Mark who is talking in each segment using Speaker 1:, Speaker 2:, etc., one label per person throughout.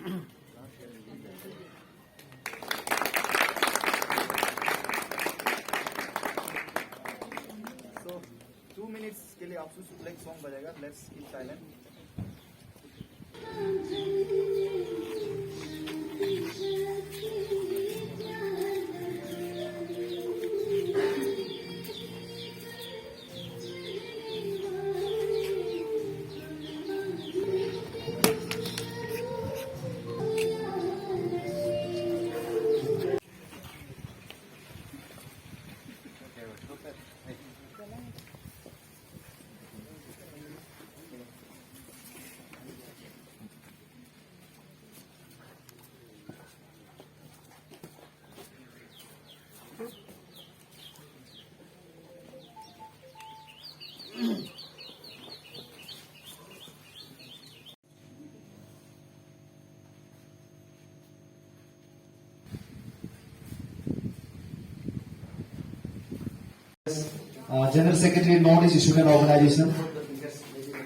Speaker 1: So 2 minutes के लिए आपसे सुपलेक्स सॉन्ग बजेगा. Let's keep silent.
Speaker 2: General Secretary in Northeast Student Organization,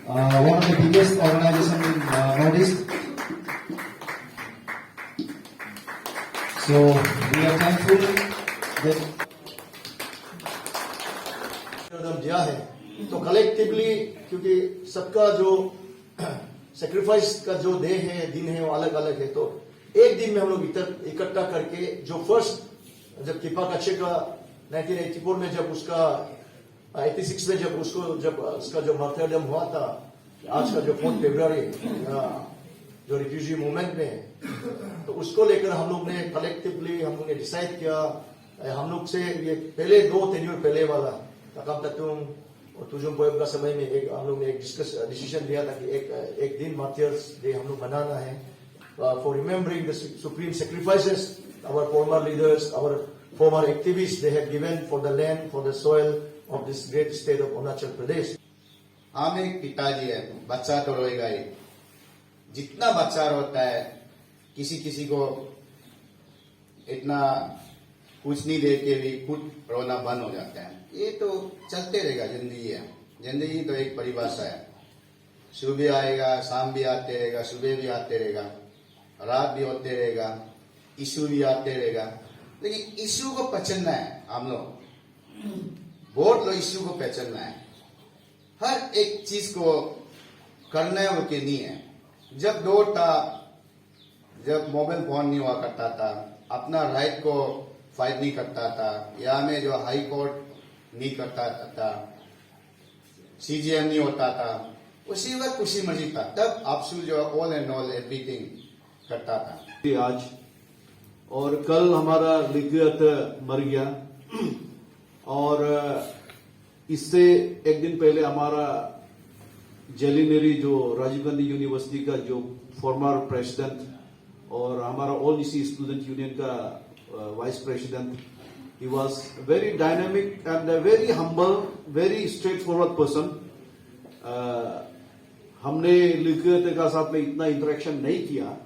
Speaker 2: one of the biggest organization in Northeast. So we are thankful that
Speaker 3: दिया है. तो collectively, क्योंकि सबका जो सेक्रीफाइस का जो डे है, दिन है, वो अलग अलग है. तो एक दिन में हम लोग इकट्ठा करके जो फर्स्ट जब किपा काचे का 1984 में जब उसका 86 में जब उसका जो मार्टरडम हुआ था, आज का जो 4 फरवरी जो रिफ्यूजी मूवमेंट में, तो उसको लेकर हम लोग ने कलेक्टिवली हम लोग ने डिसाइड किया. हम लोग से ये पहले 2 टेन्यूर पहले वाला तकाम तत्वम और तुजुम पोएब का समय में एक हम लोग ने एक डिसीजन लिया था कि एक दिन मार्टियर्स डे हम लोग बनाना है for remembering the supreme sacrifices our former leaders, our former activists they have given for the land, for the soil of this great state of Arunachal Pradesh.
Speaker 4: हम एक पिताजी है, बच्चा तो रोएगा ही. जितना बच्चा रोता है, किसी किसी को इतना कुछ नहीं दे के भी खुद रोना बंद हो जाता है. ये तो चलते रहेगा. जिंदगी है, जिंदगी तो एक परिभाषा है. सुबह आएगा, शाम भी आते रहेगा, सुबह भी आते रहेगा, रात भी होते रहेगा, इशू भी आते रहेगा. लेकिन इश्यू को पहचानना है. हम लोग बहुत लोग इश्यू को पहचानना है. हर एक चीज को करना है वो के नहीं है. जब दौर था, जब मोबाइल फोन नहीं हुआ करता था, अपना राइट को फाइट नहीं करता था, या में जो हाई कोर्ट नहीं करता था, सीजीएम नहीं होता था, उसी वक्त खुशी मर्जी था. तब आपसू जो ऑल एंड ऑल एवरीथिंग करता था.
Speaker 5: आज और कल हमारा लिग्गत मर गया, और इससे एक दिन पहले हमारा जेलिनेरी जो राजीव गांधी यूनिवर्सिटी का जो फॉर्मर प्रेसिडेंट और हमारा ऑल ईसी स्टूडेंट यूनियन का vice president, he was very dynamic and very humble, very straight forward person. हमने लिग्गत का साथ में इतना इंटरेक्शन नहीं किया.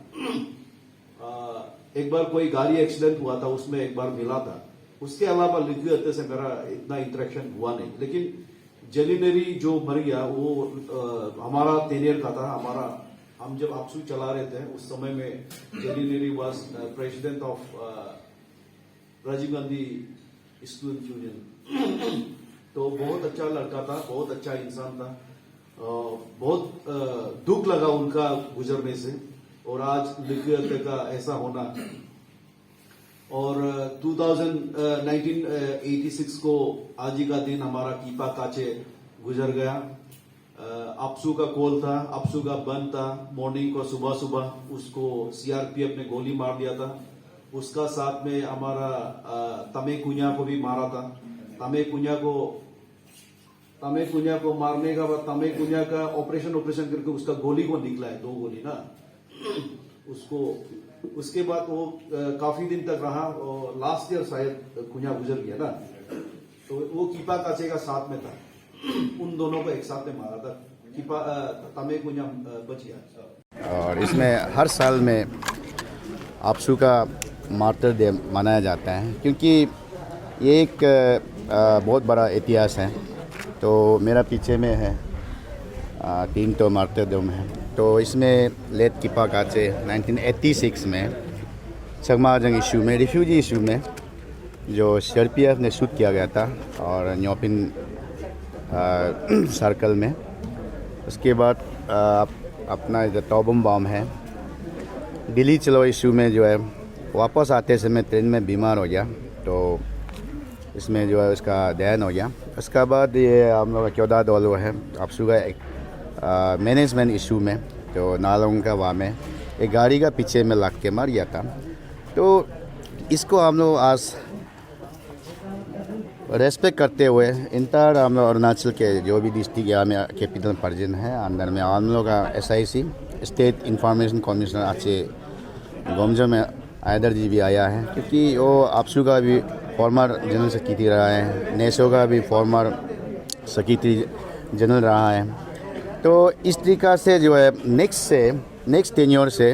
Speaker 5: एक बार कोई गाड़ी एक्सीडेंट हुआ था, उसमें एक बार मिला था. उसके अलावा लिग्गत से मेरा इतना इंटरेक्शन हुआ नहीं. लेकिन जेलिनेरी जो मर गया वो हमारा टेनियर का था. हम जब आपसू चला रहे थे उस समय में जेलिनेरी was president of Rajiv Gandhi student union. तो बहुत अच्छा लड़का था, बहुत अच्छा इंसान था. बहुत दुख लगा उनका गुजरने से, और आज लिग्गत का ऐसा होना. और 1986 को आज ही का दिन हमारा कीपा काचे गुजर गया. आपसू का कॉल था, आपसू का बंद था. मॉर्निंग को सुबह सुबह उसको सीआरपीएफ ने गोली मार दिया था. उसका साथ में हमारा तमे कुनिया को भी मारा था. तमे कुनिया को मारने का बाद तमे कुनिया का ऑपरेशन करके उसका गोली को निकला है, 2 गोली ना उसको. उसके बाद वो काफी दिन तक रहा, और लास्ट ईयर शायद कुनिया गुजर गया ना. तो वो कीपा काचे का साथ में था. उन दोनों को एक साथ में मारा था. कीपा तमे कुनिया बच गया.
Speaker 4: और इसमें हर साल में आपसू का मार्टर डे मनाया जाता है, क्योंकि ये एक बहुत बड़ा इतिहास है. तो मेरा पीछे में है 3 तो मार्टर डे है. तो इसमें लेट किपा काचे 1986 में चकमाजंग इशू में, रिफ्यूजी इशू में जो CRPF ने शूट किया गया था और न्योपिन सर्कल में। उसके बाद अपना जो टॉबम बॉम्ब है, दिल्ली चलो इशू में जो है वापस आते समय ट्रेन में बीमार हो गया, तो इसमें जो है उसका देहांत हो गया। उसके बाद ये हम लोग क्योदा डोलो है आपसू का मैनेजमेंट इशू में, जो नालों का वहाँ में एक गाड़ी का पीछे में लग के मर गया था। तो इसको हम लोग आज रेस्पेक्ट करते हुए इंटर हम लोग अरुणाचल के जो भी डिस्ट्रिक्ट या में कैपिटल पर्जन है अंदर में हम लोग का SIC स्टेट इंफॉर्मेशन कमिश्नर अच्छे गोमजो में आयदर जी भी आया है, क्योंकि वो आपसू का भी फॉर्मर जनरल सेक्रेटरी रहा है, नेशो का भी फॉर्मर सेक्रेटरी जनरल रहा है। तो इस तरीक़ा से जो है नेक्स्ट टेन्योर से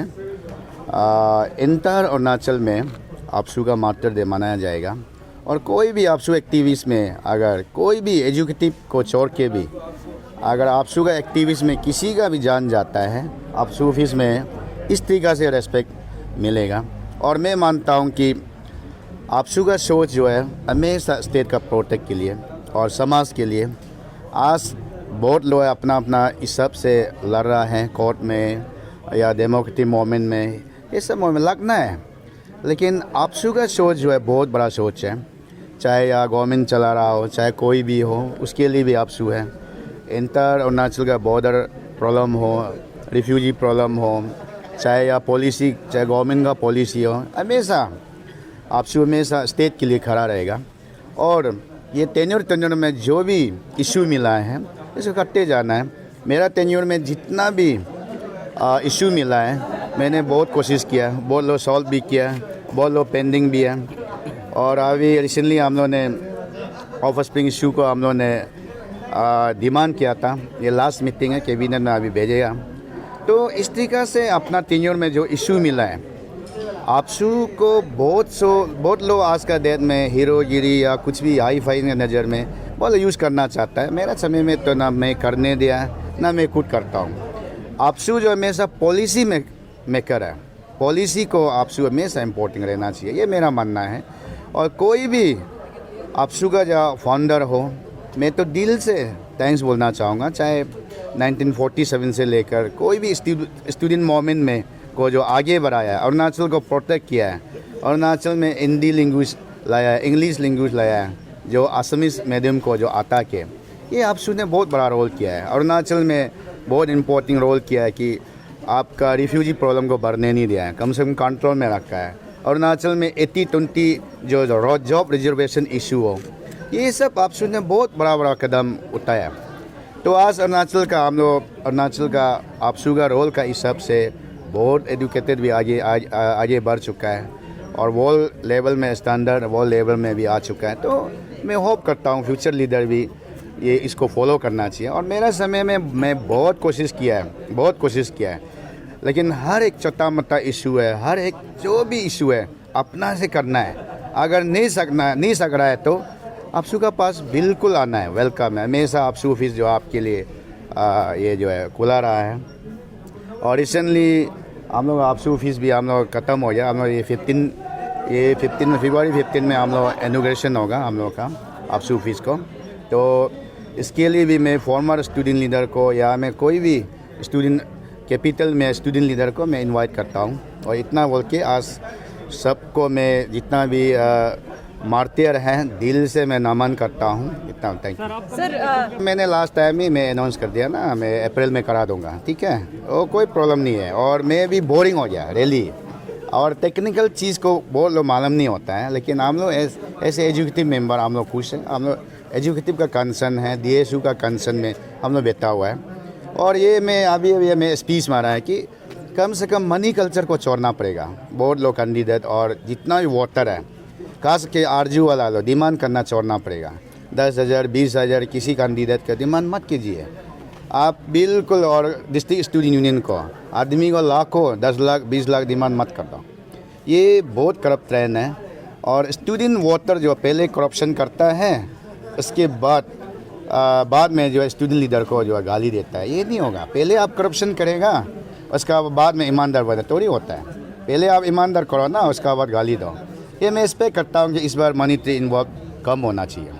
Speaker 4: इंटर अरुणाचल में आपसू का मास्टर डे मनाया जाएगा। और कोई भी आपसू एक्टिविस्ट में अगर कोई भी एजुकेटिव को छोड़ के भी अगर आपसू का एक्टिविस्ट में किसी का भी जान जाता है, आपसू ऑफिस में इस तरीक़ा से रेस्पेक्ट मिलेगा। और मैं मानता हूँ कि आपसू का सोच जो है हमेशा स्टेट का प्रोटेक्ट के लिए और समाज के लिए। आज बहुत लोग अपना अपना इस सब से लड़ रहा है कोर्ट में या डेमोक्रेटिक मूवमेंट में, ये सब में लगना है, लेकिन आपसू का सोच जो है बहुत बड़ा सोच है। चाहे या गवर्नमेंट चला रहा हो, चाहे कोई भी हो, उसके लिए भी आपसू है। इंटर अरुणाचल का बॉर्डर प्रॉब्लम हो, रिफ्यूजी प्रॉब्लम हो, चाहे या पॉलिसी, चाहे गवर्नमेंट का पॉलिसी हो, हमेशा आपसू हमेशा स्टेट के लिए खड़ा रहेगा। और ये टेन्योर में जो भी इशू मिला है इसको करते जाना है। मेरा टेन्योर में जितना भी इशू मिला है मैंने बहुत कोशिश किया, बहुत लोग सॉल्व भी किया, बहुत लोग पेंडिंग भी है। और अभी रिसेंटली हम लोगों ने ऑफ स्प्रिंग इशू को हम लोगों ने डिमांड किया था, ये लास्ट मीटिंग है, कैबिनेट में अभी भेजेगा। तो इस तरीक़ा से अपना टेन्योर में जो इशू मिला है आपसू को बहुत लोग आज का डेट में हीरोगिरी या कुछ भी हाई फाई नज़र में बहुत यूज़ करना चाहता है। मेरा समय में तो ना मैं करने दिया ना मैं खुद करता हूँ। आपसू जो हमेशा पॉलिसी में मेकर है, पॉलिसी को आपसू हमेशा इम्पोर्टेंट रहना चाहिए, ये मेरा मानना है। और कोई भी आपसू का जो फाउंडर हो, मैं तो दिल से थैंक्स बोलना चाहूँगा। चाहे 1947 से लेकर कोई भी स्टूडेंट मूवमेंट में को जो आगे बढ़ाया है, अरुणाचल को प्रोटेक्ट किया है, अरुणाचल में हिंदी लैंग्वेज लाया है, इंग्लिश लैंग्वेज लाया है, जो असमीज मीडियम को जो आता के, ये आपसू ने बहुत बड़ा रोल किया है। अरुणाचल में बहुत इम्पोर्टेंट रोल किया है कि आपका रिफ्यूजी प्रॉब्लम को बढ़ने नहीं दिया है, कम से कम कंट्रोल में रखा है। अरुणाचल में 80-20 जो जॉब रिजर्वेशन इशू हो, ये सब आपसू ने बहुत बड़ा कदम उठाया। तो आज अरुणाचल का आपसू का रोल का हिसाब से बहुत एजुकेटेड भी आगे बढ़ चुका है और वर्ल्ड लेवल में स्टैंडर्ड वर्ल्ड लेवल में भी आ चुका है। तो मैं होप करता हूँ फ्यूचर लीडर भी ये इसको फॉलो करना चाहिए। और मेरा समय में मैं बहुत कोशिश किया है, लेकिन हर एक छोटा मोटा इशू है, हर एक जो भी इशू है अपना से करना है। अगर नहीं सक रहा है तो आपसू का पास बिल्कुल आना है, वेलकम है। हमेशा आपसू ऑफिस जो आपके लिए ये जो है खुला रहा है। और रिसेंटली हम लोग आपसू ऑफिस भी हम लोग ख़त्म हो गया। हम लोग ये 15 फरवरी 15 में हम लोग इनॉग्रेशन होगा हम लोग का आपसू ऑफिस को। तो इसके लिए भी मैं फॉर्मर स्टूडेंट लीडर को या मैं कोई भी स्टूडेंट कैपिटल में स्टूडेंट लीडर को मैं इनवाइट करता हूँ। और इतना बोल के आज सबको मैं जितना भी मार्टियर हैं दिल से मैं नमन करता हूँ। इतना थैंक यू सर। मैंने लास्ट टाइम ही मैं अनाउंस कर दिया ना, मैं अप्रैल में करा दूंगा, ठीक है, वो कोई प्रॉब्लम नहीं है। और मैं भी बोरिंग हो गया रैली और टेक्निकल चीज़ को बहुत लोग मालूम नहीं होता है, लेकिन हम लोग ऐसे एजुकेटिव मेंबर हम लोग खुश हैं। हम लोग एजुकेटिव का कंसर्न है, DSU का कंसर्न में हम लोग बैठा हुआ है। और ये मैं अभी मैं स्पीच मारा है कि कम से कम मनी कल्चर को छोड़ना पड़ेगा। बहुत लोग कैंडिडेट और जितना भी वोटर है खास के आरजू वाला लोग डिमांड करना छोड़ना पड़ेगा। 10,000 20,000 किसी कैंडिडेट का डिमांड मत कीजिए आप बिल्कुल। और डिस्ट्रिक्ट स्टूडेंट यूनियन को आदमी को लाखों 10 लाख 20 लाख डिमांड मत कर दो, ये बहुत करप्ट ट्रेंड है। और स्टूडेंट वोटर जो पहले करप्शन करता है उसके बाद बाद में जो है स्टूडेंट लीडर को जो है गाली देता है, ये नहीं होगा। पहले आप करप्शन करेगा, उसका बाद में ईमानदार बने, थोड़ी होता है। पहले आप ईमानदार करो ना, उसका बाद गाली दो। ये मैं एक्सपेक्ट करता हूँ कि इस बार मॉनिटरी इन्वॉल्व कम होना चाहिए।